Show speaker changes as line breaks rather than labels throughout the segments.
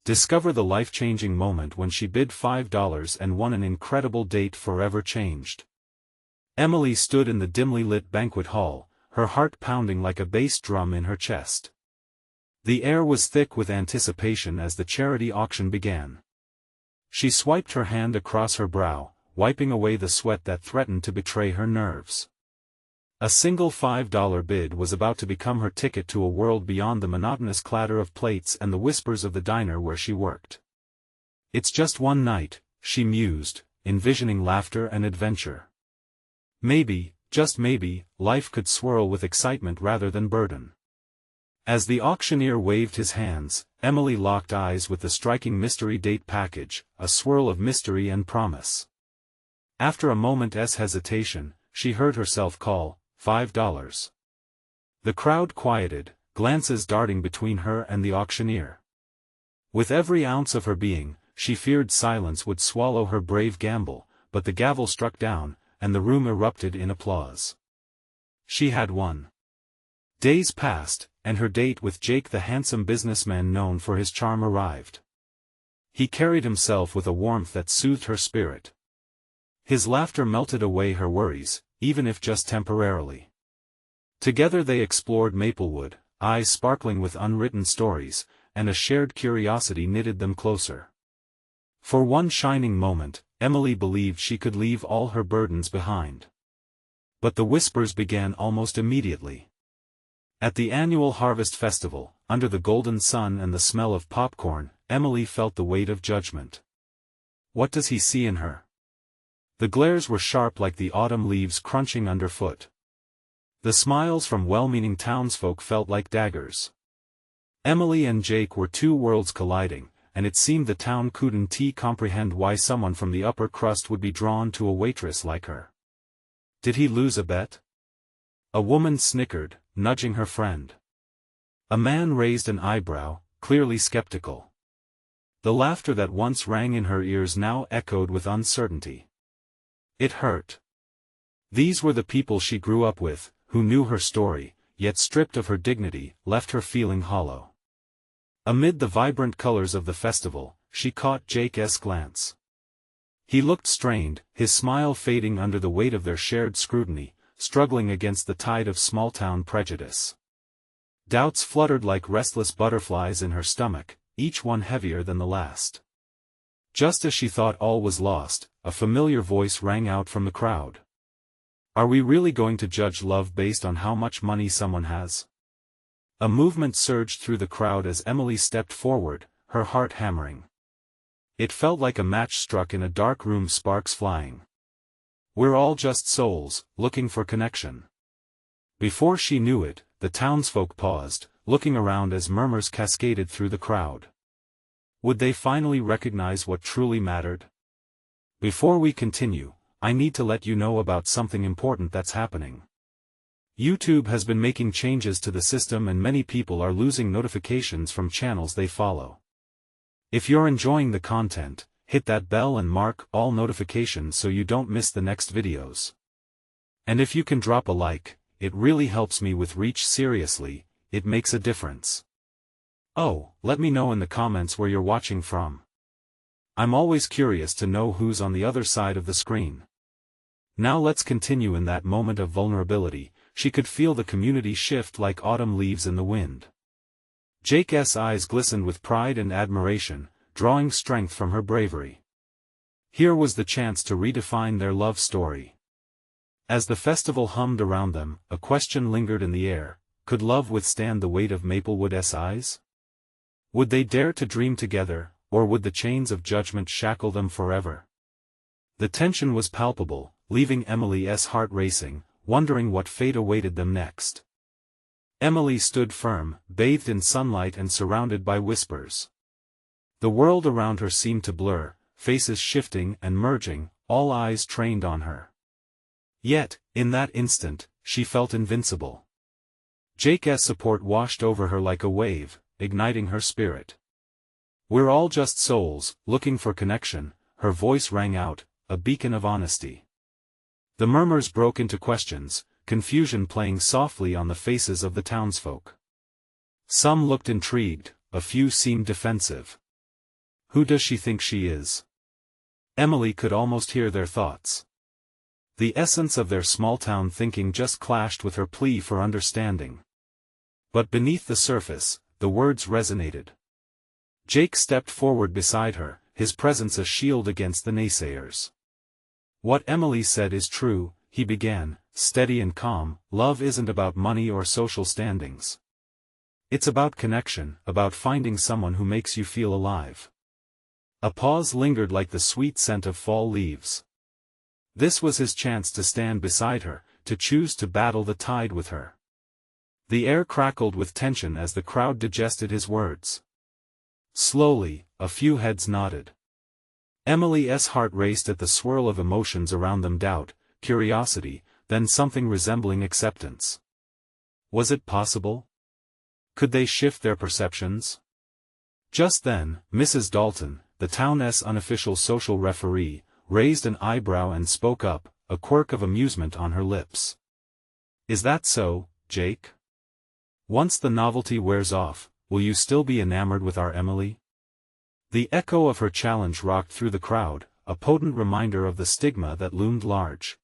Discover the life-changing moment when she bid $5 and won an incredible date forever changed. Emily stood in the dimly lit banquet hall, her heart pounding like a bass drum in her chest. The air was thick with anticipation as the charity auction began. She swiped her hand across her brow, wiping away the sweat that threatened to betray her nerves. A single $5 bid was about to become her ticket to a world beyond the monotonous clatter of plates and the whispers of the diner where she worked. It's just one night, she mused, envisioning laughter and adventure. Maybe, just maybe, life could swirl with excitement rather than burden. As the auctioneer waved his hands, Emily locked eyes with the striking mystery date package, a swirl of mystery and promise. After a moment's hesitation, she heard herself call, $5. The crowd quieted, glances darting between her and the auctioneer. With every ounce of her being, she feared silence would swallow her brave gamble, but the gavel struck down, and the room erupted in applause. She had won. Days passed, and her date with Jake, the handsome businessman known for his charm, arrived. He carried himself with a warmth that soothed her spirit. His laughter melted away her worries, even if just temporarily. Together they explored Maplewood, eyes sparkling with unwritten stories, and a shared curiosity knitted them closer. For one shining moment, Emily believed she could leave all her burdens behind. But the whispers began almost immediately. At the annual Harvest Festival, under the golden sun and the smell of popcorn, Emily felt the weight of judgment. What does he see in her? The glares were sharp like the autumn leaves crunching underfoot. The smiles from well-meaning townsfolk felt like daggers. Emily and Jake were two worlds colliding, and it seemed the town couldn't comprehend why someone from the upper crust would be drawn to a waitress like her. Did he lose a bet? A woman snickered, nudging her friend. A man raised an eyebrow, clearly skeptical. The laughter that once rang in her ears now echoed with uncertainty. It hurt. These were the people she grew up with, who knew her story, yet stripped of her dignity, left her feeling hollow. Amid the vibrant colors of the festival, she caught Jake's glance. He looked strained, his smile fading under the weight of their shared scrutiny, struggling against the tide of small-town prejudice. Doubts fluttered like restless butterflies in her stomach, each one heavier than the last. Just as she thought all was lost, a familiar voice rang out from the crowd. Are we really going to judge love based on how much money someone has? A movement surged through the crowd as Emily stepped forward, her heart hammering. It felt like a match struck in a dark room, sparks flying. We're all just souls, looking for connection. Before she knew it, the townsfolk paused, looking around as murmurs cascaded through the crowd. Would they finally recognize what truly mattered? Before we continue, I need to let you know about something important that's happening. YouTube has been making changes to the system and many people are losing notifications from channels they follow. If you're enjoying the content, hit that bell and mark all notifications so you don't miss the next videos. And if you can drop a like, it really helps me with reach. Seriously, it makes a difference. Oh, let me know in the comments where you're watching from. I'm always curious to know who's on the other side of the screen. Now let's continue. In that moment of vulnerability, she could feel the community shift like autumn leaves in the wind. Jake's eyes glistened with pride and admiration, drawing strength from her bravery. Here was the chance to redefine their love story. As the festival hummed around them, a question lingered in the air: could love withstand the weight of Maplewood's eyes? Would they dare to dream together, or would the chains of judgment shackle them forever? The tension was palpable, leaving Emily's heart racing, wondering what fate awaited them next. Emily stood firm, bathed in sunlight and surrounded by whispers. The world around her seemed to blur, faces shifting and merging, all eyes trained on her. Yet, in that instant, she felt invincible. Jake's support washed over her like a wave, igniting her spirit. We're all just souls, looking for connection, her voice rang out, a beacon of honesty. The murmurs broke into questions, confusion playing softly on the faces of the townsfolk. Some looked intrigued, a few seemed defensive. Who does she think she is? Emily could almost hear their thoughts. The essence of their small-town thinking just clashed with her plea for understanding. But beneath the surface, the words resonated. Jake stepped forward beside her, his presence a shield against the naysayers. "What Emily said is true," he began, steady and calm. "Love isn't about money or social standings. It's about connection, about finding someone who makes you feel alive." A pause lingered like the sweet scent of fall leaves. This was his chance to stand beside her, to choose to battle the tide with her. The air crackled with tension as the crowd digested his words. Slowly, a few heads nodded. Emily's heart raced at the swirl of emotions around them: doubt, curiosity, then something resembling acceptance. Was it possible? Could they shift their perceptions? Just then, Mrs. Dalton, the town's unofficial social referee, raised an eyebrow and spoke up, a quirk of amusement on her lips. "Is that so, Jake? Once the novelty wears off, will you still be enamored with our Emily?" The echo of her challenge rocked through the crowd, a potent reminder of the stigma that loomed large.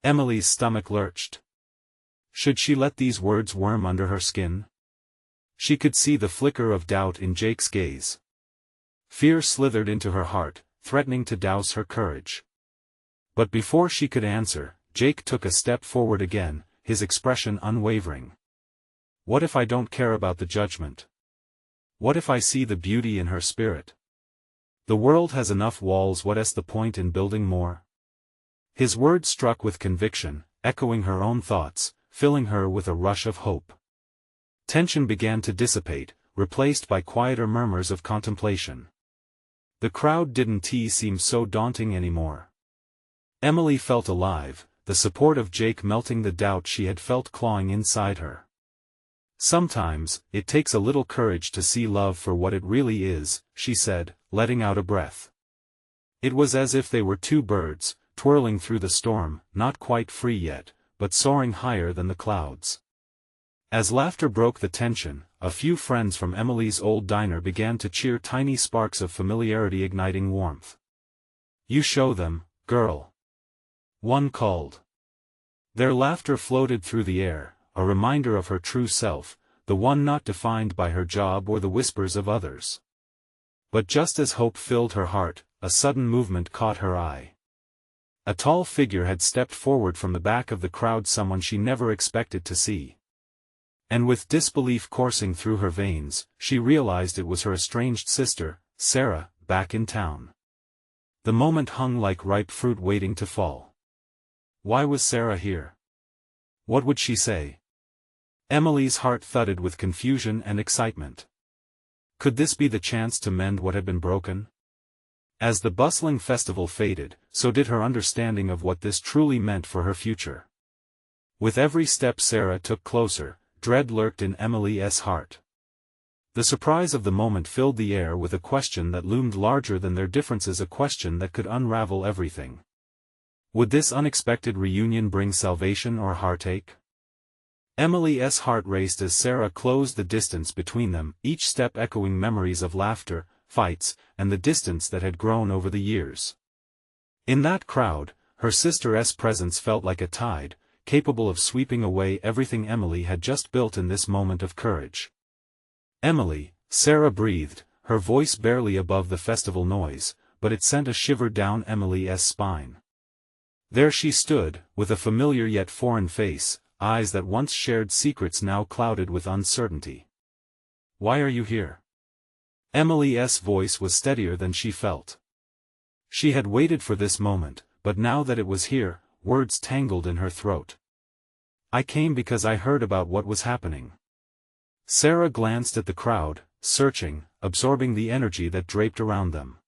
Emily's stomach lurched. Should she let these words worm under her skin? She could see the flicker of doubt in Jake's gaze. Fear slithered into her heart, threatening to douse her courage. But before she could answer, Jake took a step forward again, his expression unwavering. "What if I don't care about the judgment? What if I see the beauty in her spirit? The world has enough walls, what's the point in building more?" His words struck with conviction, echoing her own thoughts, filling her with a rush of hope. Tension began to dissipate, replaced by quieter murmurs of contemplation. The crowd didn't seem so daunting anymore. Emily felt alive, the support of Jake melting the doubt she had felt clawing inside her. "Sometimes, it takes a little courage to see love for what it really is," she said, letting out a breath. It was as if they were two birds, twirling through the storm, not quite free yet, but soaring higher than the clouds. As laughter broke the tension, a few friends from Emily's old diner began to cheer, tiny sparks of familiarity igniting warmth. "You show them, girl," one called. Their laughter floated through the air, a reminder of her true self, the one not defined by her job or the whispers of others. But just as hope filled her heart, a sudden movement caught her eye. A tall figure had stepped forward from the back of the crowd, someone she never expected to see. And with disbelief coursing through her veins, she realized it was her estranged sister, Sarah, back in town. The moment hung like ripe fruit waiting to fall. Why was Sarah here? What would she say? Emily's heart thudded with confusion and excitement. Could this be the chance to mend what had been broken? As the bustling festival faded, so did her understanding of what this truly meant for her future. With every step Sarah took closer, dread lurked in Emily's heart. The surprise of the moment filled the air with a question that loomed larger than their differences, a question that could unravel everything. Would this unexpected reunion bring salvation or heartache? Emily's heart raced as Sarah closed the distance between them, each step echoing memories of laughter, fights, and the distance that had grown over the years. In that crowd, her sister's presence felt like a tide, capable of sweeping away everything Emily had just built in this moment of courage. "Emily," Sarah breathed, her voice barely above the festival noise, but it sent a shiver down Emily's spine. There she stood, with a familiar yet foreign face, eyes that once shared secrets now clouded with uncertainty. "Why are you here?" Emily's voice was steadier than she felt. She had waited for this moment, but now that it was here, words tangled in her throat. "I came because I heard about what was happening." Sarah glanced at the crowd, searching, absorbing the energy that draped around them.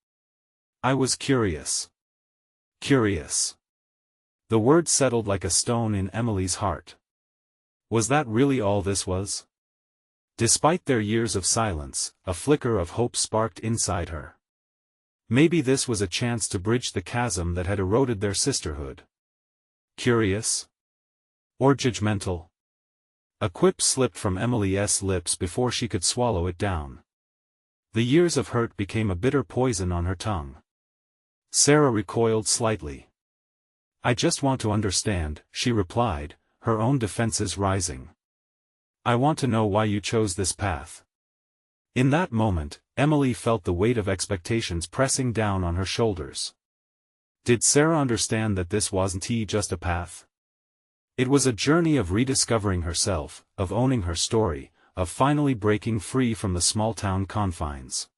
"I was curious." Curious. The word settled like a stone in Emily's heart. Was that really all this was? Despite their years of silence, a flicker of hope sparked inside her. Maybe this was a chance to bridge the chasm that had eroded their sisterhood. Curious? Or judgmental? A quip slipped from Emily's lips before she could swallow it down. The years of hurt became a bitter poison on her tongue. Sarah recoiled slightly. "I just want to understand," she replied, her own defenses rising. "I want to know why you chose this path." In that moment, Emily felt the weight of expectations pressing down on her shoulders. Did Sarah understand that this wasn't just a path? It was a journey of rediscovering herself, of owning her story, of finally breaking free from the small-town confines.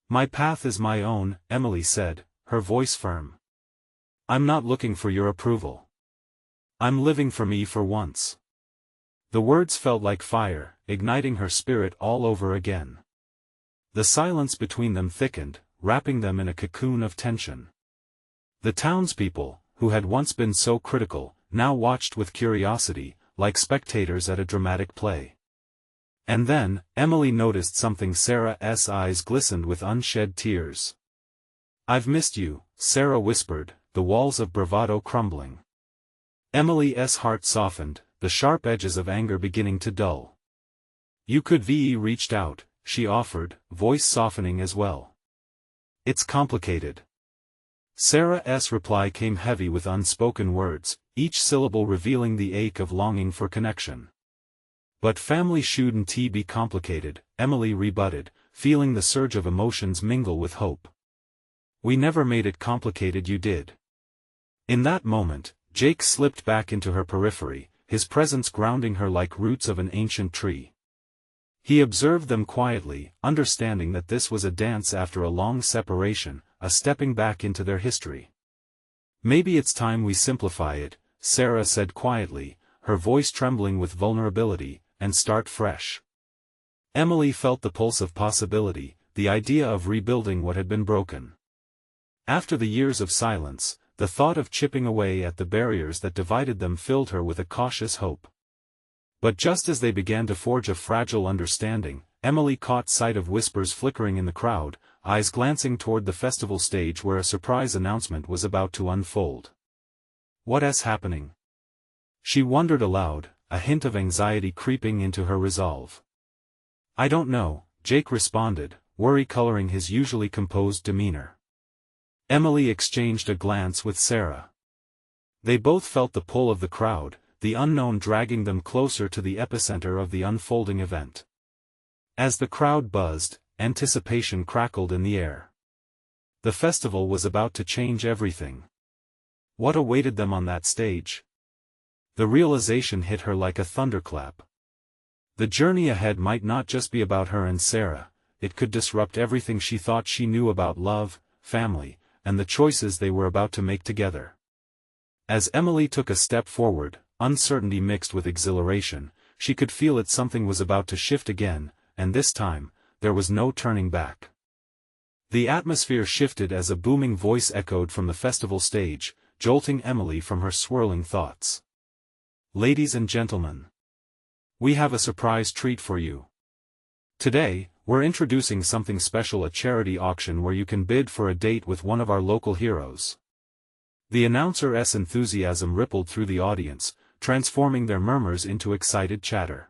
"My path is my own," Emily said, her voice firm. "I'm not looking for your approval. I'm living for me for once." The words felt like fire, igniting her spirit all over again. The silence between them thickened, wrapping them in a cocoon of tension. The townspeople, who had once been so critical, now watched with curiosity, like spectators at a dramatic play. And then, Emily noticed something. Sarah's eyes glistened with unshed tears. "I've missed you," Sarah whispered, the walls of bravado crumbling. Emily's heart softened, the sharp edges of anger beginning to dull. "You could have reached out," she offered, voice softening as well. "It's complicated." Sarah's reply came heavy with unspoken words, each syllable revealing the ache of longing for connection. "But family shouldn't be complicated," Emily rebutted, feeling the surge of emotions mingle with hope. "We never made it complicated, you did." In that moment, Jake slipped back into her periphery, his presence grounding her like roots of an ancient tree. He observed them quietly, understanding that this was a dance after a long separation, a stepping back into their history. "Maybe it's time we simplify it," Sarah said quietly, her voice trembling with vulnerability, "and start fresh." Emily felt the pulse of possibility, the idea of rebuilding what had been broken. After the years of silence, the thought of chipping away at the barriers that divided them filled her with a cautious hope. But just as they began to forge a fragile understanding, Emily caught sight of whispers flickering in the crowd, eyes glancing toward the festival stage where a surprise announcement was about to unfold. "What's happening?" she wondered aloud, a hint of anxiety creeping into her resolve. "I don't know," Jake responded, worry coloring his usually composed demeanor. Emily exchanged a glance with Sarah. They both felt the pull of the crowd, the unknown dragging them closer to the epicenter of the unfolding event. As the crowd buzzed, anticipation crackled in the air. The festival was about to change everything. What awaited them on that stage? The realization hit her like a thunderclap. The journey ahead might not just be about her and Sarah, it could disrupt everything she thought she knew about love, family, and the choices they were about to make together. As Emily took a step forward, uncertainty mixed with exhilaration, she could feel that something was about to shift again, and this time, there was no turning back. The atmosphere shifted as a booming voice echoed from the festival stage, jolting Emily from her swirling thoughts. "Ladies and gentlemen, we have a surprise treat for you. Today, we're introducing something special, a charity auction where you can bid for a date with one of our local heroes." The announcer's enthusiasm rippled through the audience, transforming their murmurs into excited chatter.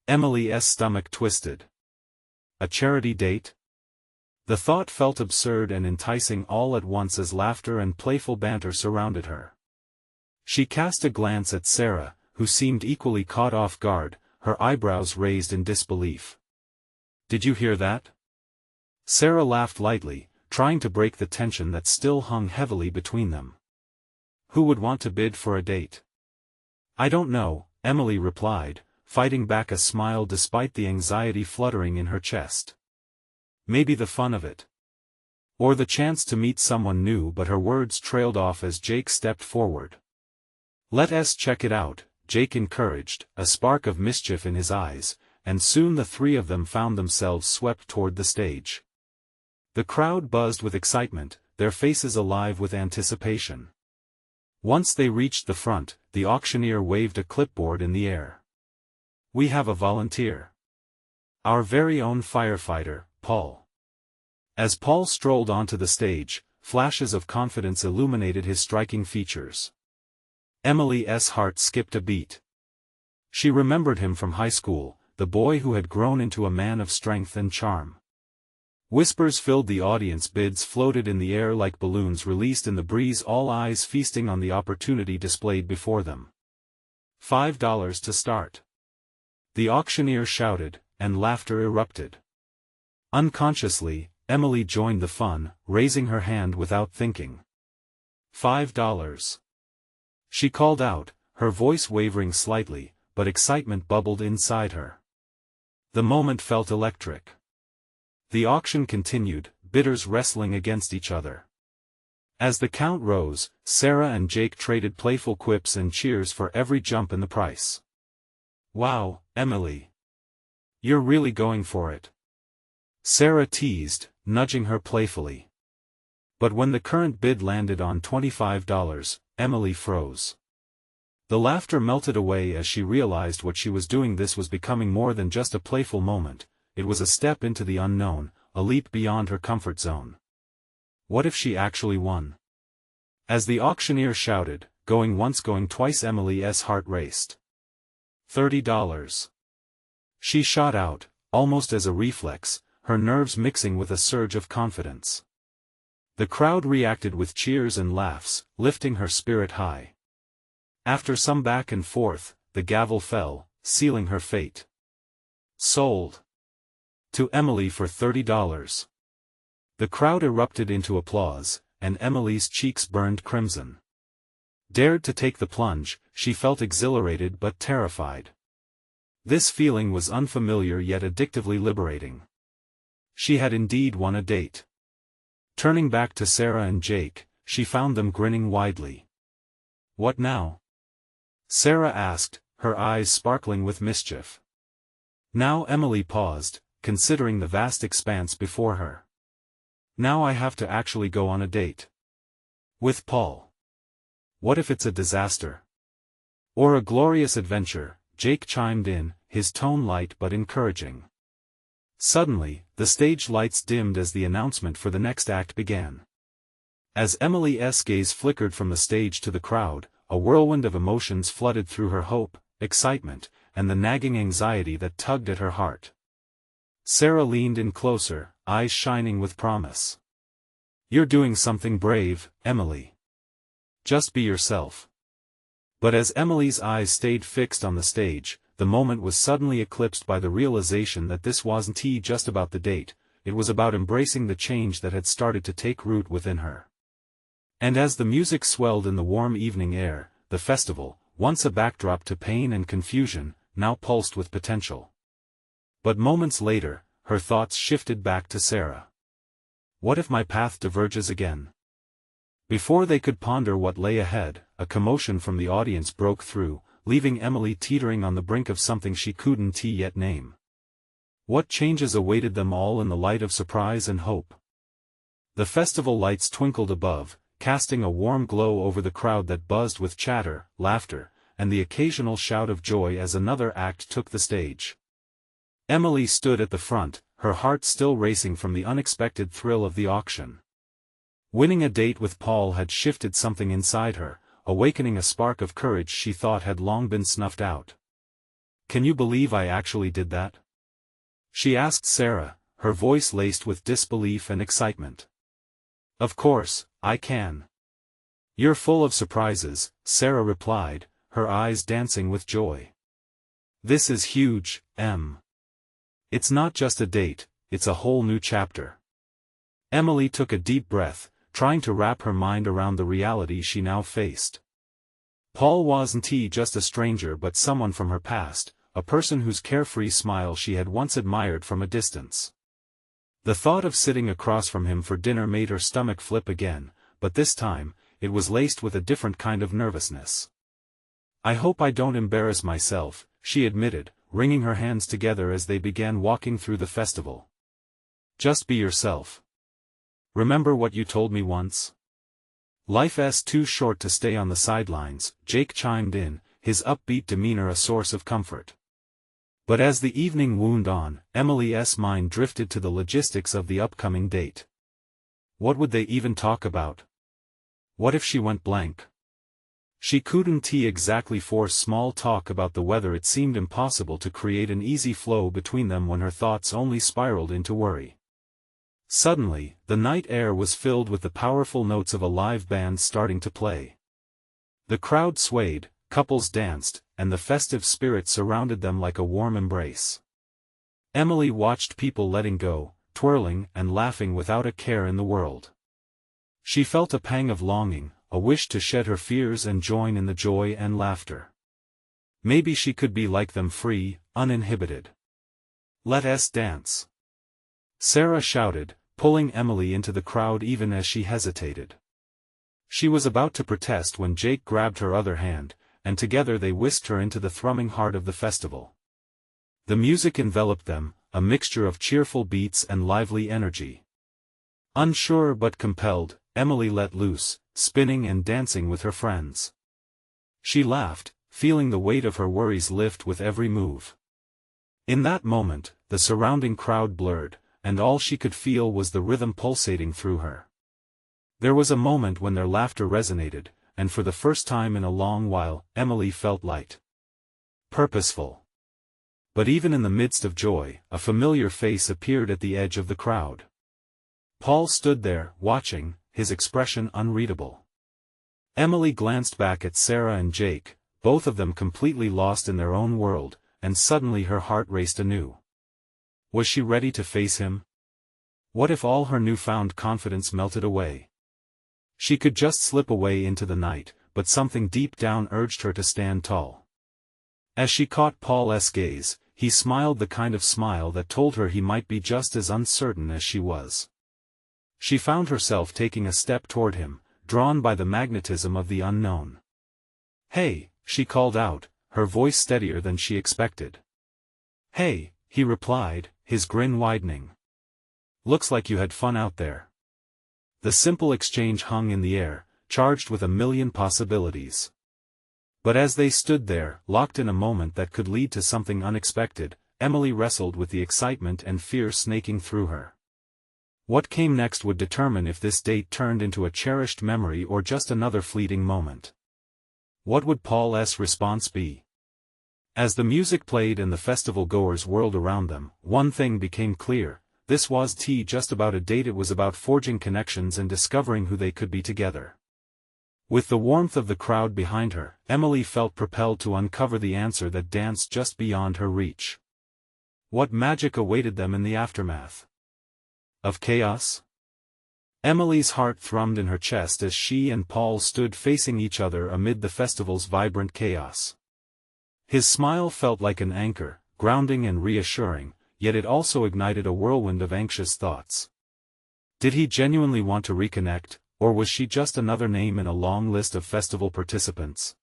Emily's stomach twisted. A charity date? The thought felt absurd and enticing all at once as laughter and playful banter surrounded her. She cast a glance at Sarah, who seemed equally caught off guard, her eyebrows raised in disbelief. "Did you hear that?" Sarah laughed lightly, trying to break the tension that still hung heavily between them. "Who would want to bid for a date?" "I don't know," Emily replied, fighting back a smile despite the anxiety fluttering in her chest. "Maybe the fun of it. Or the chance to meet someone new," but her words trailed off as Jake stepped forward. "Let's check it out," Jake encouraged, a spark of mischief in his eyes, and soon the three of them found themselves swept toward the stage. The crowd buzzed with excitement, their faces alive with anticipation. Once they reached the front, the auctioneer waved a clipboard in the air. "We have a volunteer. Our very own firefighter, Paul." As Paul strolled onto the stage, flashes of confidence illuminated his striking features. Emily's heart skipped a beat. She remembered him from high school, the boy who had grown into a man of strength and charm. Whispers filled the audience, bids floated in the air like balloons released in the breeze, all eyes feasting on the opportunity displayed before them. $5 to start. The auctioneer shouted, and laughter erupted. Unconsciously, Emily joined the fun, raising her hand without thinking. $5. She called out, her voice wavering slightly, but excitement bubbled inside her. The moment felt electric. The auction continued, bidders wrestling against each other. As the count rose, Sarah and Jake traded playful quips and cheers for every jump in the price. "Wow, Emily. You're really going for it," Sarah teased, nudging her playfully. But when the current bid landed on $25, Emily froze. The laughter melted away as she realized what she was doing. This was becoming more than just a playful moment, it was a step into the unknown, a leap beyond her comfort zone. What if she actually won? As the auctioneer shouted, "Going once, going twice," Emily's heart raced. $30. She shot out, almost as a reflex, her nerves mixing with a surge of confidence. The crowd reacted with cheers and laughs, lifting her spirit high. After some back and forth, the gavel fell, sealing her fate. Sold. To Emily for $30. The crowd erupted into applause, and Emily's cheeks burned crimson. Dared to take the plunge, she felt exhilarated but terrified. This feeling was unfamiliar yet addictively liberating. She had indeed won a date. Turning back to Sarah and Jake, she found them grinning widely. "What now?" Sarah asked, her eyes sparkling with mischief. Now Emily paused, considering the vast expanse before her. "Now I have to actually go on a date. With Paul. What if it's a disaster? Or a glorious adventure?" Jake chimed in, his tone light but encouraging. Suddenly, the stage lights dimmed as the announcement for the next act began. As Emily's gaze flickered from the stage to the crowd, a whirlwind of emotions flooded through her: hope, excitement, and the nagging anxiety that tugged at her heart. Sarah leaned in closer, eyes shining with promise. "You're doing something brave, Emily. Just be yourself." But as Emily's eyes stayed fixed on the stage, the moment was suddenly eclipsed by the realization that this wasn't just about the date, it was about embracing the change that had started to take root within her. And as the music swelled in the warm evening air, the festival, once a backdrop to pain and confusion, now pulsed with potential. But moments later, her thoughts shifted back to Sarah. What if my path diverges again? Before they could ponder what lay ahead, a commotion from the audience broke through, leaving Emily teetering on the brink of something she couldn't yet name. What changes awaited them all in the light of surprise and hope? The festival lights twinkled above, casting a warm glow over the crowd that buzzed with chatter, laughter, and the occasional shout of joy as another act took the stage. Emily stood at the front, her heart still racing from the unexpected thrill of the auction. Winning a date with Paul had shifted something inside her, awakening a spark of courage she thought had long been snuffed out. "Can you believe I actually did that?" she asked Sarah, her voice laced with disbelief and excitement. "Of course, I can. You're full of surprises," Sarah replied, her eyes dancing with joy. "This is huge, Em. It's not just a date, it's a whole new chapter." Emily took a deep breath, trying to wrap her mind around the reality she now faced. Paul wasn't just a stranger but someone from her past, a person whose carefree smile she had once admired from a distance. The thought of sitting across from him for dinner made her stomach flip again, but this time, it was laced with a different kind of nervousness. "I hope I don't embarrass myself," she admitted, wringing her hands together as they began walking through the festival. "Just be yourself. Remember what you told me once? Life's too short to stay on the sidelines," Jake chimed in, his upbeat demeanor a source of comfort. But as the evening wound on, Emily's mind drifted to the logistics of the upcoming date. What would they even talk about? What if she went blank? She couldn't exactly force small talk about the weather. It seemed impossible to create an easy flow between them when her thoughts only spiraled into worry. Suddenly, the night air was filled with the powerful notes of a live band starting to play. The crowd swayed, couples danced, and the festive spirit surrounded them like a warm embrace. Emily watched people letting go, twirling and laughing without a care in the world. She felt a pang of longing, a wish to shed her fears and join in the joy and laughter. Maybe she could be like them, free, uninhibited. "Let us dance," Sarah shouted, pulling Emily into the crowd even as she hesitated. She was about to protest when Jake grabbed her other hand, and together they whisked her into the thrumming heart of the festival. The music enveloped them, a mixture of cheerful beats and lively energy. Unsure but compelled, Emily let loose, spinning and dancing with her friends. She laughed, feeling the weight of her worries lift with every move. In that moment, the surrounding crowd blurred, and all she could feel was the rhythm pulsating through her. There was a moment when their laughter resonated, and for the first time in a long while, Emily felt light. Purposeful. But even in the midst of joy, a familiar face appeared at the edge of the crowd. Paul stood there, watching, his expression unreadable. Emily glanced back at Sarah and Jake, both of them completely lost in their own world, and suddenly her heart raced anew. Was she ready to face him? What if all her newfound confidence melted away? She could just slip away into the night, but something deep down urged her to stand tall. As she caught Paul's gaze, he smiled, the kind of smile that told her he might be just as uncertain as she was. She found herself taking a step toward him, drawn by the magnetism of the unknown. "Hey," she called out, her voice steadier than she expected. "Hey," he replied, his grin widening. "Looks like you had fun out there." The simple exchange hung in the air, charged with a million possibilities. But as they stood there, locked in a moment that could lead to something unexpected, Emily wrestled with the excitement and fear snaking through her. What came next would determine if this date turned into a cherished memory or just another fleeting moment. What would Paul's response be? As the music played and the festival-goers whirled around them, one thing became clear: this wasn't just about a date, it was about forging connections and discovering who they could be together. With the warmth of the crowd behind her, Emily felt propelled to uncover the answer that danced just beyond her reach. What magic awaited them in the aftermath of chaos? Emily's heart thrummed in her chest as she and Paul stood facing each other amid the festival's vibrant chaos. His smile felt like an anchor, grounding and reassuring, yet it also ignited a whirlwind of anxious thoughts. Did he genuinely want to reconnect, or was she just another name in a long list of festival participants?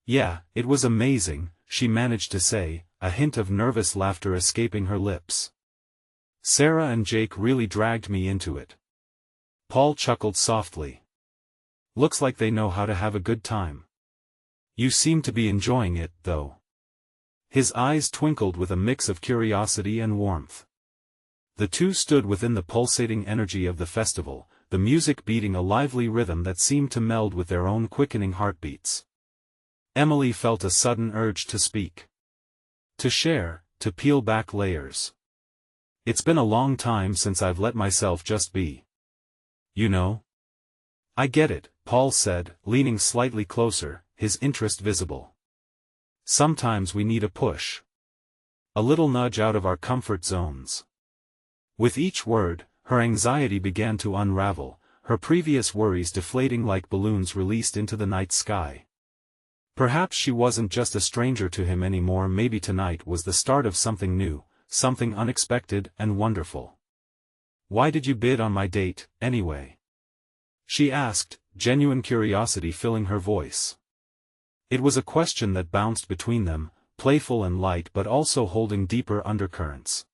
"Yeah, it was amazing," she managed to say, a hint of nervous laughter escaping her lips. "Sarah and Jake really dragged me into it." Paul chuckled softly. "Looks like they know how to have a good time. You seem to be enjoying it, though." His eyes twinkled with a mix of curiosity and warmth. The two stood within the pulsating energy of the festival, the music beating a lively rhythm that seemed to meld with their own quickening heartbeats. Emily felt a sudden urge to speak. To share, to peel back layers. "It's been a long time since I've let myself just be. You know?" "I get it," Paul said, leaning slightly closer, his interest visible. "Sometimes we need a push. A little nudge out of our comfort zones." With each word, her anxiety began to unravel, her previous worries deflating like balloons released into the night sky. Perhaps she wasn't just a stranger to him anymore, maybe tonight was the start of something new, something unexpected and wonderful. "Why did you bid on my date, anyway?" she asked, genuine curiosity filling her voice. It was a question that bounced between them, playful and light but also holding deeper undercurrents.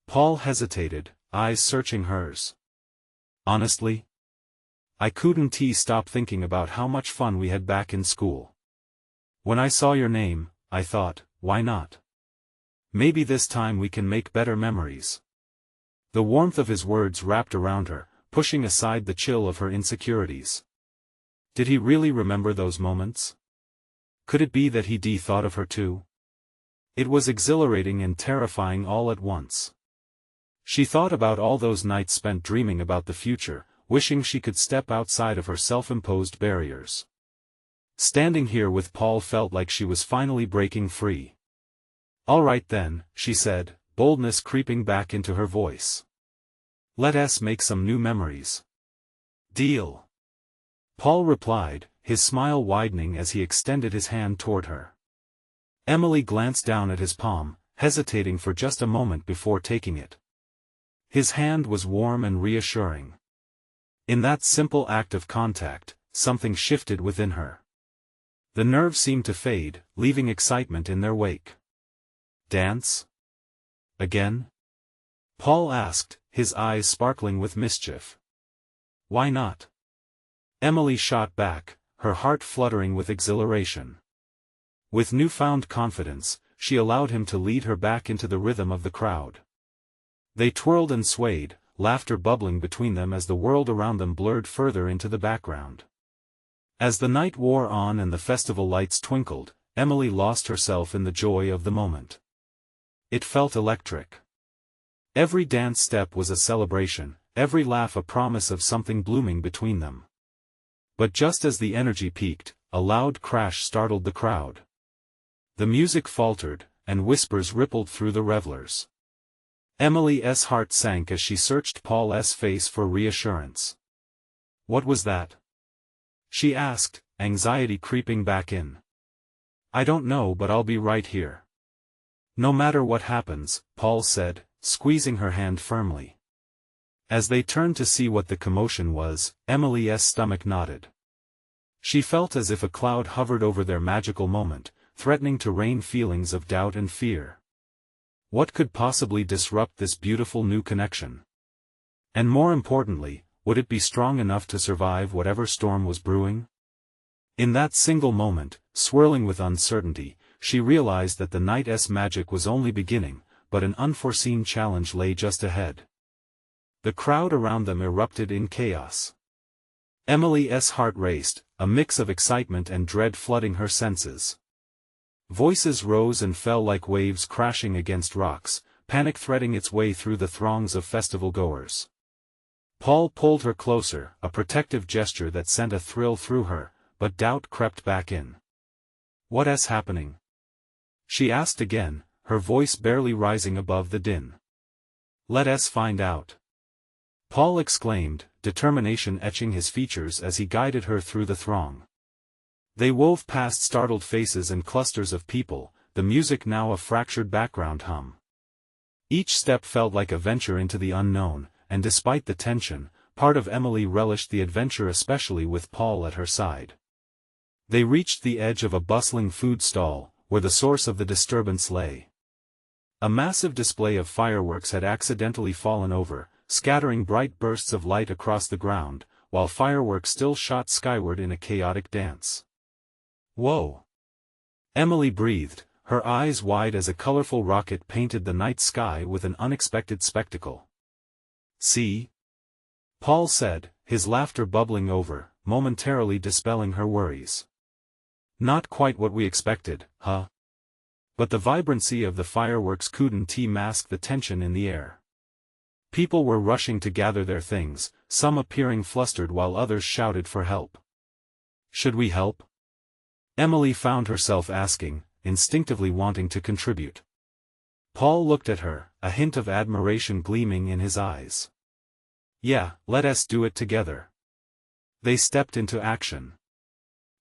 Paul hesitated, eyes searching hers. "Honestly? I couldn't stop thinking about how much fun we had back in school. When I saw your name, I thought, why not? Maybe this time we can make better memories." The warmth of his words wrapped around her, pushing aside the chill of her insecurities. Did he really remember those moments? Could it be that he thought of her too? It was exhilarating and terrifying all at once. She thought about all those nights spent dreaming about the future, wishing she could step outside of her self-imposed barriers. Standing here with Paul felt like she was finally breaking free. "All right then," she said, boldness creeping back into her voice. "Let us make some new memories." "Deal." Paul replied, his smile widening as he extended his hand toward her. Emily glanced down at his palm, hesitating for just a moment before taking it. His hand was warm and reassuring. In that simple act of contact, something shifted within her. The nerve seemed to fade, leaving excitement in their wake. "Dance? Again?" Paul asked, his eyes sparkling with mischief. "Why not?" Emily shot back, her heart fluttering with exhilaration. With newfound confidence, she allowed him to lead her back into the rhythm of the crowd. They twirled and swayed, laughter bubbling between them as the world around them blurred further into the background. As the night wore on and the festival lights twinkled, Emily lost herself in the joy of the moment. It felt electric. Every dance step was a celebration, every laugh a promise of something blooming between them. But just as the energy peaked, a loud crash startled the crowd. The music faltered, and whispers rippled through the revelers. Emily's heart sank as she searched Paul's face for reassurance. "What was that?" she asked, anxiety creeping back in. "I don't know, but I'll be right here." "No matter what happens," Paul said, squeezing her hand firmly. As they turned to see what the commotion was, Emily's stomach knotted. She felt as if a cloud hovered over their magical moment, threatening to rain feelings of doubt and fear. What could possibly disrupt this beautiful new connection? And more importantly, would it be strong enough to survive whatever storm was brewing? In that single moment, swirling with uncertainty, she realized that the night's magic was only beginning, but an unforeseen challenge lay just ahead. The crowd around them erupted in chaos. Emily's heart raced, a mix of excitement and dread flooding her senses. Voices rose and fell like waves crashing against rocks, panic threading its way through the throngs of festival-goers. Paul pulled her closer, a protective gesture that sent a thrill through her, but doubt crept back in. "What's happening?" she asked again, her voice barely rising above the din. "Let us find out," Paul exclaimed, determination etching his features as he guided her through the throng. They wove past startled faces and clusters of people, the music now a fractured background hum. Each step felt like a venture into the unknown, and despite the tension, part of Emily relished the adventure, especially with Paul at her side. They reached the edge of a bustling food stall, where the source of the disturbance lay. A massive display of fireworks had accidentally fallen over, scattering bright bursts of light across the ground, while fireworks still shot skyward in a chaotic dance. "Whoa!" Emily breathed, her eyes wide as a colorful rocket painted the night sky with an unexpected spectacle. "See?" Paul said, his laughter bubbling over, momentarily dispelling her worries. "Not quite what we expected, huh?" But the vibrancy of the fireworks couldn't mask the tension in the air. People were rushing to gather their things, some appearing flustered while others shouted for help. "Should we help?" Emily found herself asking, instinctively wanting to contribute. Paul looked at her, a hint of admiration gleaming in his eyes. "Yeah, let us do it together." They stepped into action.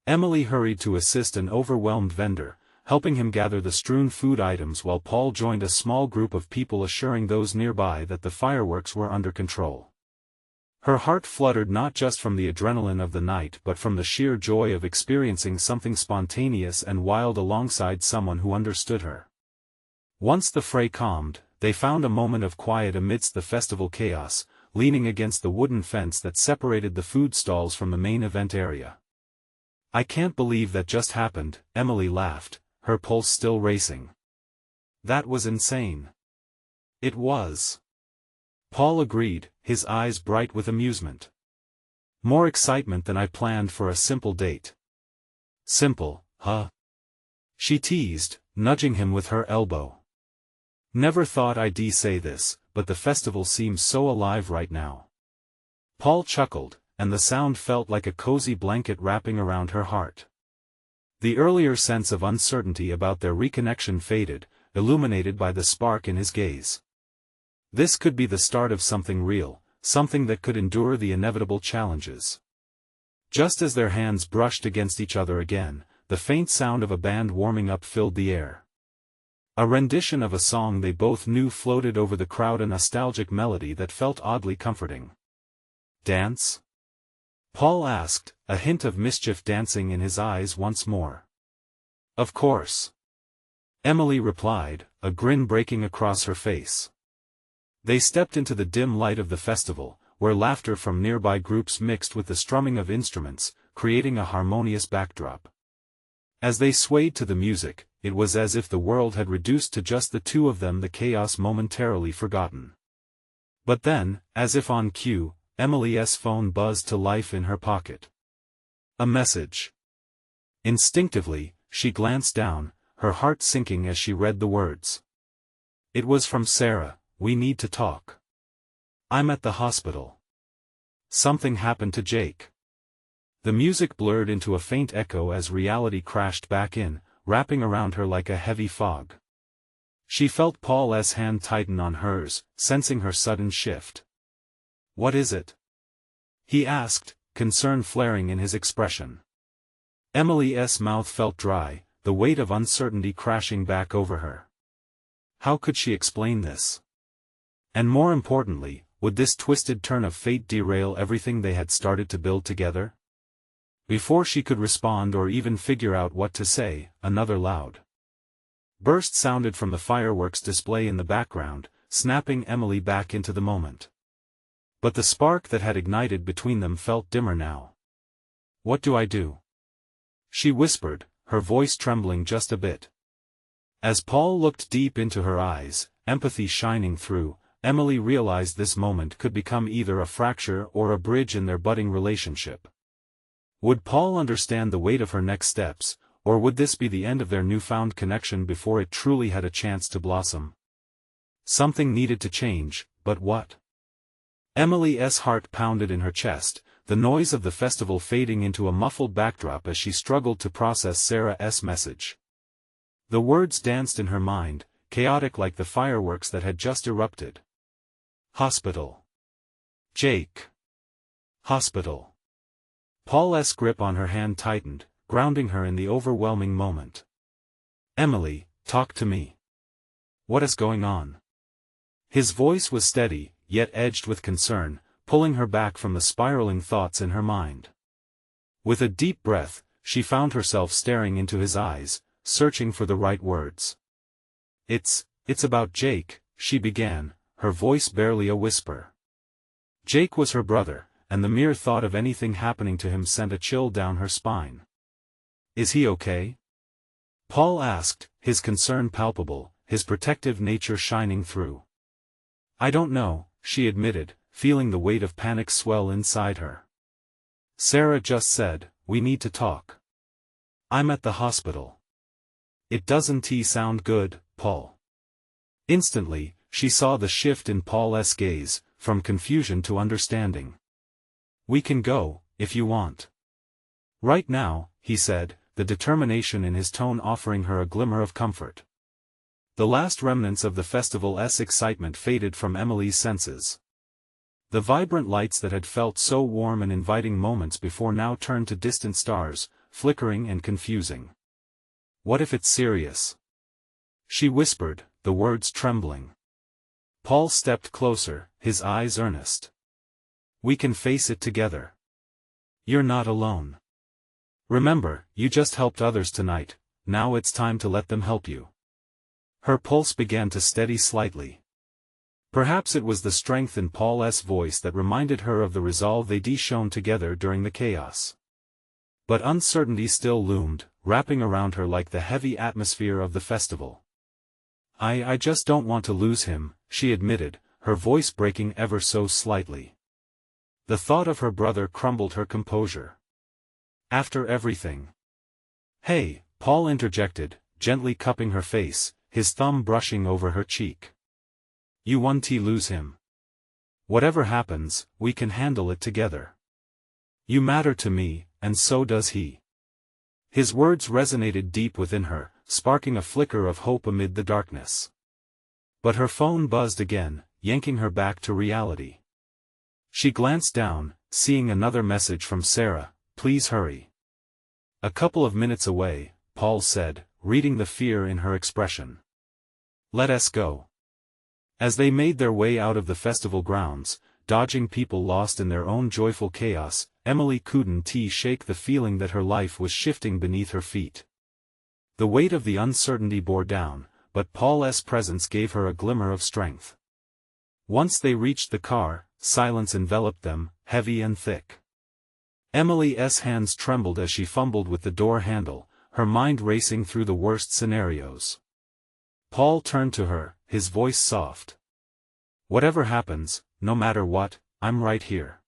Emily hurried to assist an overwhelmed vendor, helping him gather the strewn food items while Paul joined a small group of people assuring those nearby that the fireworks were under control. Her heart fluttered not just from the adrenaline of the night but from the sheer joy of experiencing something spontaneous and wild alongside someone who understood her. Once the fray calmed, they found a moment of quiet amidst the festival chaos, leaning against the wooden fence that separated the food stalls from the main event area. "I can't believe that just happened," Emily laughed, her pulse still racing. "That was insane." "It was." Paul agreed, his eyes bright with amusement. "More excitement than I planned for a simple date." "Simple, huh?" she teased, nudging him with her elbow. "Never thought I'd say this, but the festival seems so alive right now. Paul chuckled, and the sound felt like a cozy blanket wrapping around her heart. The earlier sense of uncertainty about their reconnection faded, illuminated by the spark in his gaze. This could be the start of something real, something that could endure the inevitable challenges. Just as their hands brushed against each other again, the faint sound of a band warming up filled the air. A rendition of a song they both knew floated over the crowd, a nostalgic melody that felt oddly comforting. "Dance?" Paul asked, a hint of mischief dancing in his eyes once more. "Of course," Emily replied, a grin breaking across her face. They stepped into the dim light of the festival, where laughter from nearby groups mixed with the strumming of instruments, creating a harmonious backdrop. As they swayed to the music, it was as if the world had reduced to just the two of them, the chaos momentarily forgotten. But then, as if on cue, Emily's phone buzzed to life in her pocket. A message. Instinctively, she glanced down, her heart sinking as she read the words. It was from Sarah. "We need to talk. I'm at the hospital. Something happened to Jake." The music blurred into a faint echo as reality crashed back in, wrapping around her like a heavy fog. She felt Paul's hand tighten on hers, sensing her sudden shift. "What is it?" he asked, concern flaring in his expression. Emily's mouth felt dry, the weight of uncertainty crashing back over her. How could she explain this? And more importantly, would this twisted turn of fate derail everything they had started to build together? Before she could respond or even figure out what to say, another loud burst sounded from the fireworks display in the background, snapping Emily back into the moment. But the spark that had ignited between them felt dimmer now. "What do I do?" she whispered, her voice trembling just a bit. As Paul looked deep into her eyes, empathy shining through, Emily realized this moment could become either a fracture or a bridge in their budding relationship. Would Paul understand the weight of her next steps, or would this be the end of their newfound connection before it truly had a chance to blossom? Something needed to change, but what? Emily's heart pounded in her chest, the noise of the festival fading into a muffled backdrop as she struggled to process Sarah's message. The words danced in her mind, chaotic like the fireworks that had just erupted. Hospital. Jake. Hospital. Paul's grip on her hand tightened, grounding her in the overwhelming moment. "Emily, talk to me. What is going on?" His voice was steady, yet edged with concern, pulling her back from the spiraling thoughts in her mind. With a deep breath, she found herself staring into his eyes, searching for the right words. It's about Jake," she began, her voice barely a whisper. Jake was her brother, and the mere thought of anything happening to him sent a chill down her spine. "Is he okay?" Paul asked, his concern palpable, his protective nature shining through. "I don't know," she admitted, feeling the weight of panic swell inside her. "Sarah just said, we need to talk. I'm at the hospital." "It doesn't sound good, Paul." Instantly, she saw the shift in Paul's gaze, from confusion to understanding. "We can go, if you want." "Right now," he said, the determination in his tone offering her a glimmer of comfort. The last remnants of the festival's excitement faded from Emily's senses. The vibrant lights that had felt so warm and inviting moments before now turned to distant stars, flickering and confusing. "What if it's serious?" she whispered, the words trembling. Paul stepped closer, his eyes earnest. "We can face it together. You're not alone. Remember, you just helped others tonight, now it's time to let them help you." Her pulse began to steady slightly. Perhaps it was the strength in Paul's voice that reminded her of the resolve they'd shown together during the chaos. But uncertainty still loomed, wrapping around her like the heavy atmosphere of the festival. I just don't want to lose him," she admitted, her voice breaking ever so slightly. The thought of her brother crumbled her composure. "After everything." "Hey," Paul interjected, gently cupping her face, his thumb brushing over her cheek. You won't lose him. Whatever happens, we can handle it together. You matter to me, and so does he. His words resonated deep within her, sparking a flicker of hope amid the darkness. But her phone buzzed again, yanking her back to reality. She glanced down, seeing another message from Sarah, "Please hurry." A couple of minutes away, Paul said, reading the fear in her expression. "Let us go." As they made their way out of the festival grounds, dodging people lost in their own joyful chaos, Emily couldn't shake the feeling that her life was shifting beneath her feet. The weight of the uncertainty bore down, but Paul's presence gave her a glimmer of strength. Once they reached the car, silence enveloped them, heavy and thick. Emily's hands trembled as she fumbled with the door handle, her mind racing through the worst scenarios. Paul turned to her, his voice soft. "Whatever happens, no matter what, I'm right here."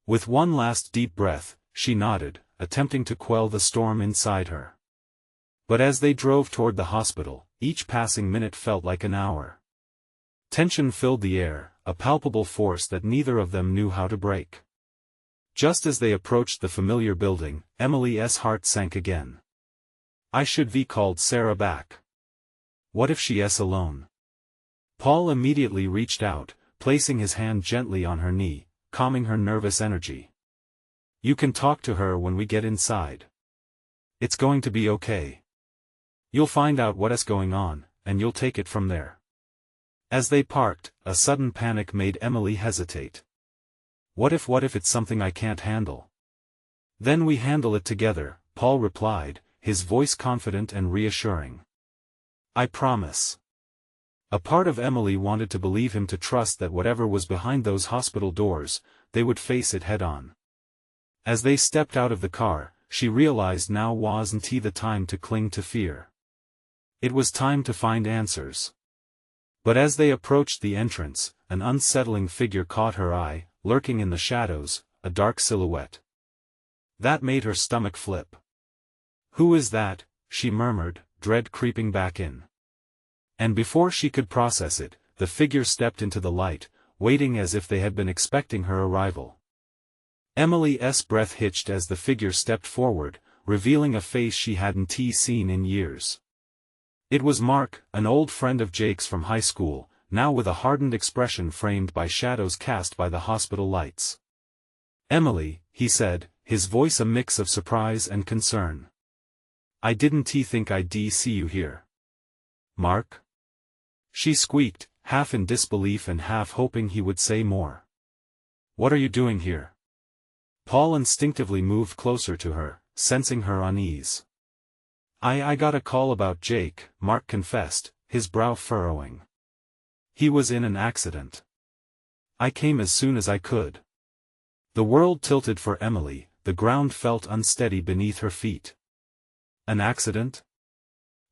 With one last deep breath, she nodded, attempting to quell the storm inside her. But as they drove toward the hospital, each passing minute felt like an hour. Tension filled the air, a palpable force that neither of them knew how to break. Just as they approached the familiar building, Emily's heart sank again. "I should have called Sarah back. What if she's alone?" Paul immediately reached out, placing his hand gently on her knee, calming her nervous energy. "You can talk to her when we get inside. It's going to be okay. You'll find out what's going on, and you'll take it from there." As they parked, a sudden panic made Emily hesitate. What if it's something I can't handle?" "Then we handle it together," Paul replied, his voice confident and reassuring. "I promise." A part of Emily wanted to believe him, to trust that whatever was behind those hospital doors, they would face it head-on. As they stepped out of the car, she realized now wasn't the time to cling to fear. It was time to find answers. But as they approached the entrance, an unsettling figure caught her eye, lurking in the shadows, a dark silhouette. That made her stomach flip. "Who is that?" she murmured, dread creeping back in. And before she could process it, the figure stepped into the light, waiting as if they had been expecting her arrival. Emily's breath hitched as the figure stepped forward, revealing a face she hadn't seen in years. It was Mark, an old friend of Jake's from high school, now with a hardened expression framed by shadows cast by the hospital lights. "Emily," he said, his voice a mix of surprise and concern. "I didn't think I'd see you here." "Mark?" she squeaked, half in disbelief and half hoping he would say more. "What are you doing here?" Paul instinctively moved closer to her, sensing her unease. I got a call about Jake," Mark confessed, his brow furrowing. "He was in an accident. I came as soon as I could." The world tilted for Emily, the ground felt unsteady beneath her feet. "An accident?"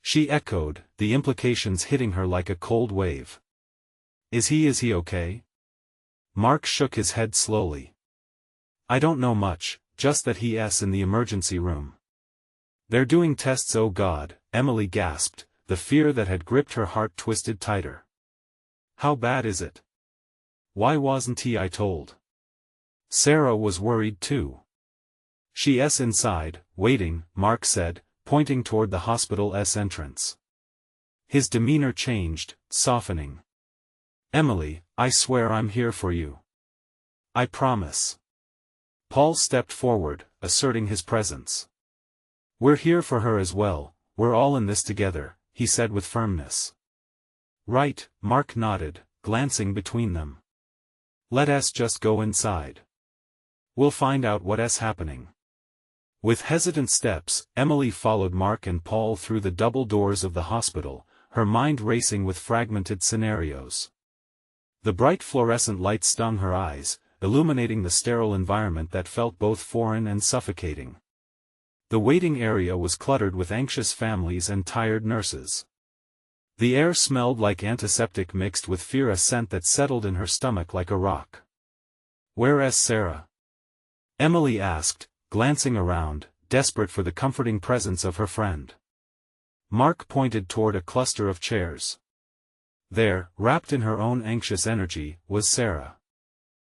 she echoed, the implications hitting her like a cold wave. Is he okay?" Mark shook his head slowly. "I don't know much, just that he's in the emergency room." "They're doing tests." "Oh God," Emily gasped, the fear that had gripped her heart twisted tighter. "How bad is it? Why wasn't I told?" Sarah was worried too. "She's inside, waiting," Mark said, pointing toward the hospital's entrance. His demeanor changed, softening. "Emily, I swear I'm here for you. I promise." Paul stepped forward, asserting his presence. "We're here for her as well, we're all in this together," he said with firmness. "Right," Mark nodded, glancing between them. "Let us just go inside. We'll find out what's happening." With hesitant steps, Emily followed Mark and Paul through the double doors of the hospital, her mind racing with fragmented scenarios. The bright fluorescent light stung her eyes, illuminating the sterile environment that felt both foreign and suffocating. The waiting area was cluttered with anxious families and tired nurses. The air smelled like antiseptic mixed with fear, a scent that settled in her stomach like a rock. "Where's Sarah?" Emily asked, glancing around, desperate for the comforting presence of her friend. Mark pointed toward a cluster of chairs. There, wrapped in her own anxious energy, was Sarah.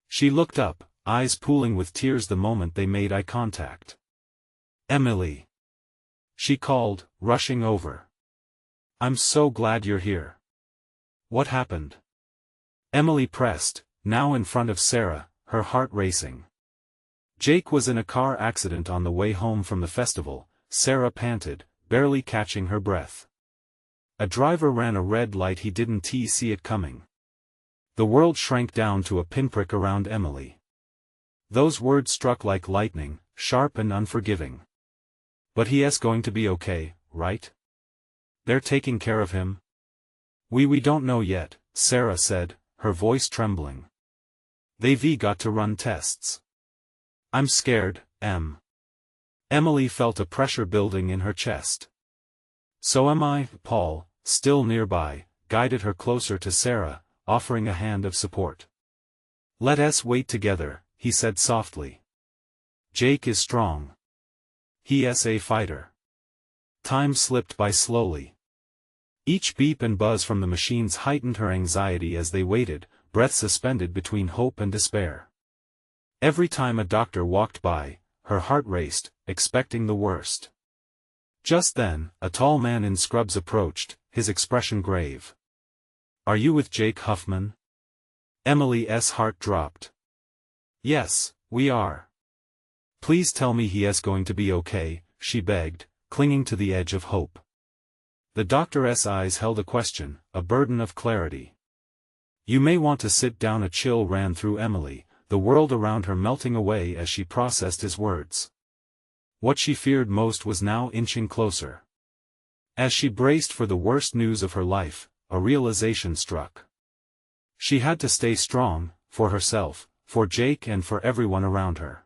She looked up, eyes pooling with tears the moment they made eye contact. "Emily!" she called, rushing over. "I'm so glad you're here. What happened?" Emily pressed, now in front of Sarah, her heart racing. "Jake was in a car accident on the way home from the festival," Sarah panted, barely catching her breath. "A driver ran a red light, he didn't see it coming." The world shrank down to a pinprick around Emily. Those words struck like lightning, sharp and unforgiving. "But he's going to be okay, right? They're taking care of him?" We don't know yet," Sarah said, her voice trembling. "They've got to run tests." "I'm scared, Em." Emily felt a pressure building in her chest. "So am I." Paul, still nearby, guided her closer to Sarah, offering a hand of support. "Let us wait together," he said softly. "Jake is strong. He's a fighter." Time slipped by slowly. Each beep and buzz from the machines heightened her anxiety as they waited, breath suspended between hope and despair. Every time a doctor walked by, her heart raced, expecting the worst. Just then, a tall man in scrubs approached, his expression grave. "Are you with Jake Huffman?" Emily's heart dropped. "Yes, we are." "Please tell me he's going to be okay," she begged, clinging to the edge of hope. The doctor's eyes held a question, a burden of clarity. "You may want to sit down." A chill ran through Emily, the world around her melting away as she processed his words. What she feared most was now inching closer. As she braced for the worst news of her life, a realization struck. She had to stay strong, for herself, for Jake and for everyone around her.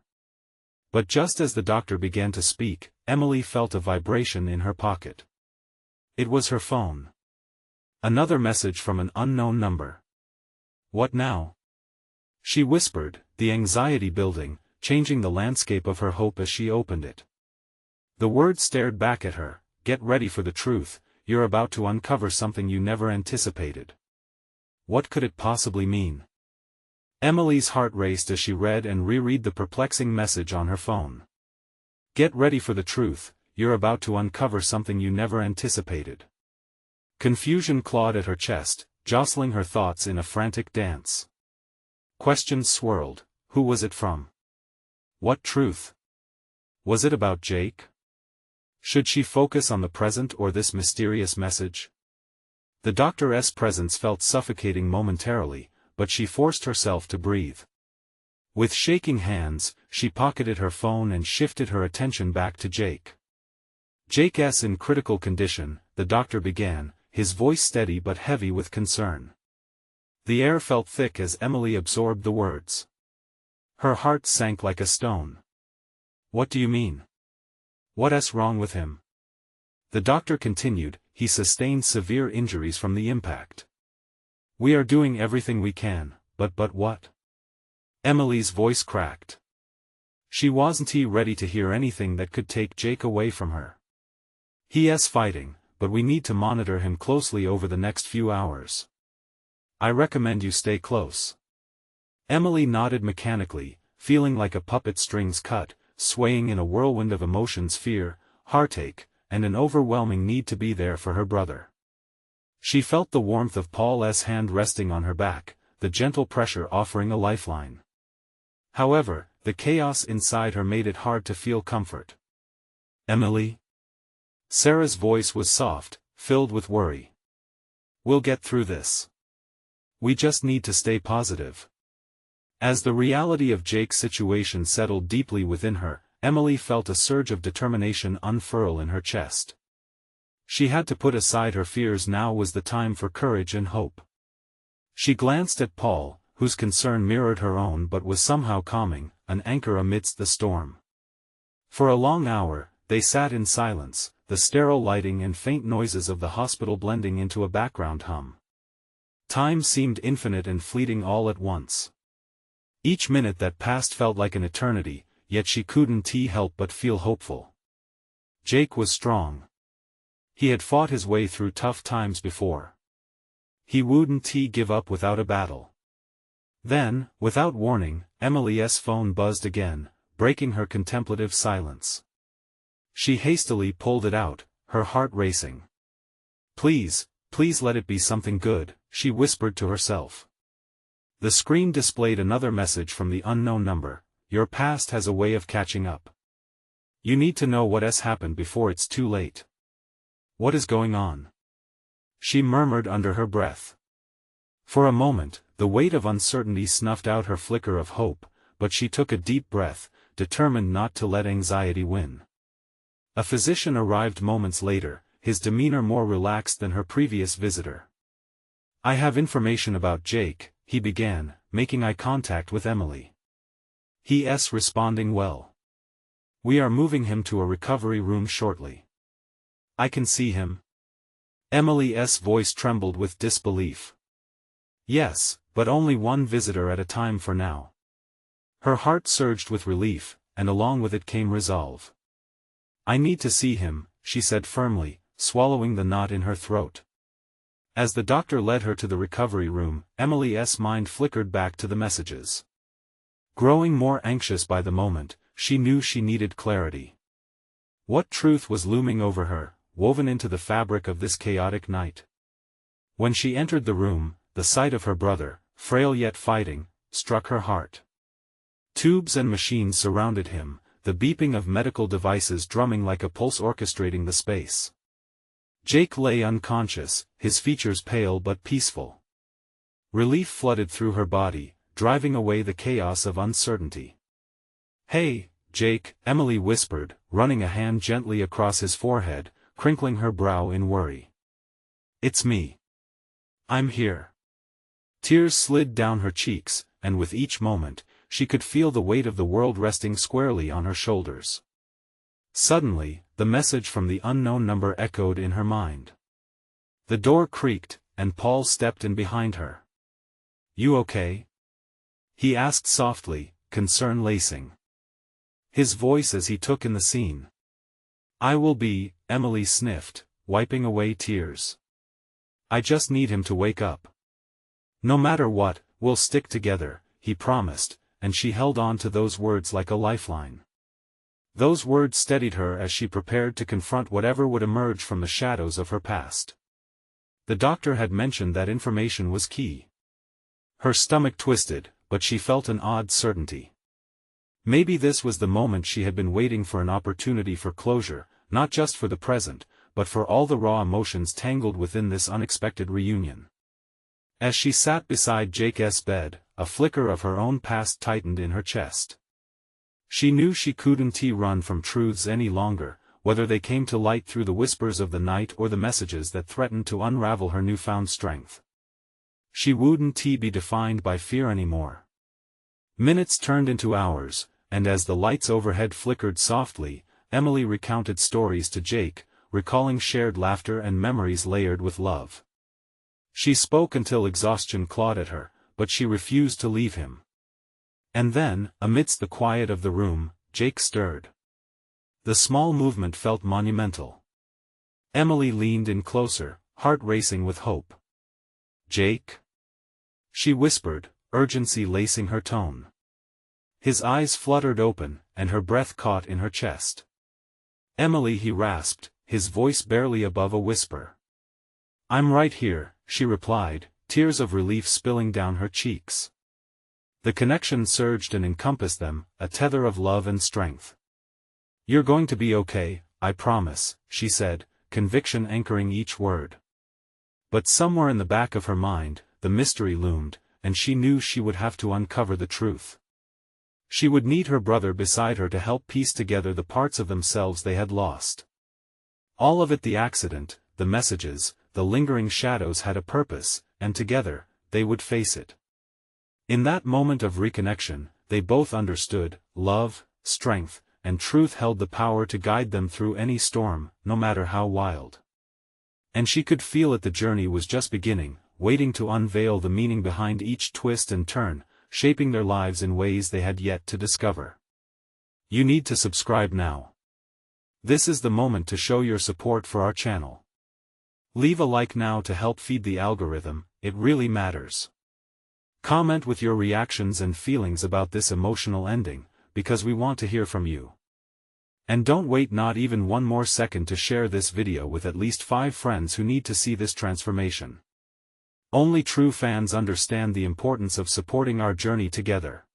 But just as the doctor began to speak, Emily felt a vibration in her pocket. It was her phone. Another message from an unknown number. "What now?" she whispered, the anxiety building, changing the landscape of her hope as she opened it. The words stared back at her, "Get ready for the truth, you're about to uncover something you never anticipated." What could it possibly mean? Emily's heart raced as she read and reread the perplexing message on her phone. "Get ready for the truth, you're about to uncover something you never anticipated." Confusion clawed at her chest, jostling her thoughts in a frantic dance. Questions swirled. Who was it from? What truth? Was it about Jake? Should she focus on the present or this mysterious message? The doctor's presence felt suffocating momentarily, but she forced herself to breathe. With shaking hands, she pocketed her phone and shifted her attention back to Jake. "Jake's in critical condition," the doctor began, his voice steady but heavy with concern. The air felt thick as Emily absorbed the words. Her heart sank like a stone. "What do you mean? What's wrong with him?" The doctor continued, "He sustained severe injuries from the impact. We are doing everything we can, but what?" Emily's voice cracked. She wasn't ready to hear anything that could take Jake away from her. "He's fighting, but we need to monitor him closely over the next few hours. I recommend you stay close." Emily nodded mechanically, feeling like a puppet strings cut, swaying in a whirlwind of emotions: fear, heartache, and an overwhelming need to be there for her brother. She felt the warmth of Paul's hand resting on her back, the gentle pressure offering a lifeline. However, the chaos inside her made it hard to feel comfort. "Emily?" Sarah's voice was soft, filled with worry. "We'll get through this. We just need to stay positive." As the reality of Jake's situation settled deeply within her, Emily felt a surge of determination unfurl in her chest. She had to put aside her fears. Now was the time for courage and hope. She glanced at Paul, whose concern mirrored her own but was somehow calming, an anchor amidst the storm. For a long hour, they sat in silence, the sterile lighting and faint noises of the hospital blending into a background hum. Time seemed infinite and fleeting all at once. Each minute that passed felt like an eternity, yet she couldn't help but feel hopeful. Jake was strong. He had fought his way through tough times before. He wouldn't give up without a battle. Then, without warning, Emily's phone buzzed again, breaking her contemplative silence. She hastily pulled it out, her heart racing. Please, please let it be something good, she whispered to herself. The screen displayed another message from the unknown number. Your past has a way of catching up. You need to know what has happened before it's too late. What is going on? She murmured under her breath. For a moment, the weight of uncertainty snuffed out her flicker of hope, but she took a deep breath, determined not to let anxiety win. A physician arrived moments later, his demeanor more relaxed than her previous visitor. I have information about Jake, he began, making eye contact with Emily. He's responding well. We are moving him to a recovery room shortly. I can see him. Emily's voice trembled with disbelief. Yes, but only one visitor at a time for now. Her heart surged with relief, and along with it came resolve. I need to see him, she said firmly, swallowing the knot in her throat. As the doctor led her to the recovery room, Emily's mind flickered back to the messages. Growing more anxious by the moment, she knew she needed clarity. What truth was looming over her, woven into the fabric of this chaotic night? When she entered the room, the sight of her brother, frail yet fighting, struck her heart. Tubes and machines surrounded him, the beeping of medical devices drumming like a pulse orchestrating the space. Jake lay unconscious, his features pale but peaceful. Relief flooded through her body, driving away the chaos of uncertainty. Hey, Jake, Emily whispered, running a hand gently across his forehead, crinkling her brow in worry. It's me. I'm here. Tears slid down her cheeks, and with each moment, she could feel the weight of the world resting squarely on her shoulders. Suddenly, the message from the unknown number echoed in her mind. The door creaked, and Paul stepped in behind her. You okay? He asked softly, concern lacing his voice as he took in the scene. I will be, Emily sniffed, wiping away tears. I just need him to wake up. No matter what, we'll stick together, he promised, and she held on to those words like a lifeline. Those words steadied her as she prepared to confront whatever would emerge from the shadows of her past. The doctor had mentioned that information was key. Her stomach twisted, but she felt an odd certainty. Maybe this was the moment she had been waiting for, an opportunity for closure, not just for the present, but for all the raw emotions tangled within this unexpected reunion. As she sat beside Jake's bed, a flicker of her own past tightened in her chest. She knew she couldn't run from truths any longer, whether they came to light through the whispers of the night or the messages that threatened to unravel her newfound strength. She wouldn't be defined by fear anymore. Minutes turned into hours, and as the lights overhead flickered softly, Emily recounted stories to Jake, recalling shared laughter and memories layered with love. She spoke until exhaustion clawed at her, but she refused to leave him. And then, amidst the quiet of the room, Jake stirred. The small movement felt monumental. Emily leaned in closer, heart racing with hope. Jake? She whispered, urgency lacing her tone. His eyes fluttered open, and her breath caught in her chest. Emily, he rasped, his voice barely above a whisper. I'm right here, she replied, tears of relief spilling down her cheeks. The connection surged and encompassed them, a tether of love and strength. You're going to be okay, I promise, she said, conviction anchoring each word. But somewhere in the back of her mind, the mystery loomed, and she knew she would have to uncover the truth. She would need her brother beside her to help piece together the parts of themselves they had lost. All of it, the accident, the messages, the lingering shadows, had a purpose, and together, they would face it. In that moment of reconnection, they both understood, love, strength, and truth held the power to guide them through any storm, no matter how wild. And she could feel it, the journey was just beginning, waiting to unveil the meaning behind each twist and turn, shaping their lives in ways they had yet to discover. You need to subscribe now. This is the moment to show your support for our channel. Leave a like now to help feed the algorithm, it really matters. Comment with your reactions and feelings about this emotional ending, because we want to hear from you. And don't wait not even one more second to share this video with at least 5 friends who need to see this transformation. Only true fans understand the importance of supporting our journey together.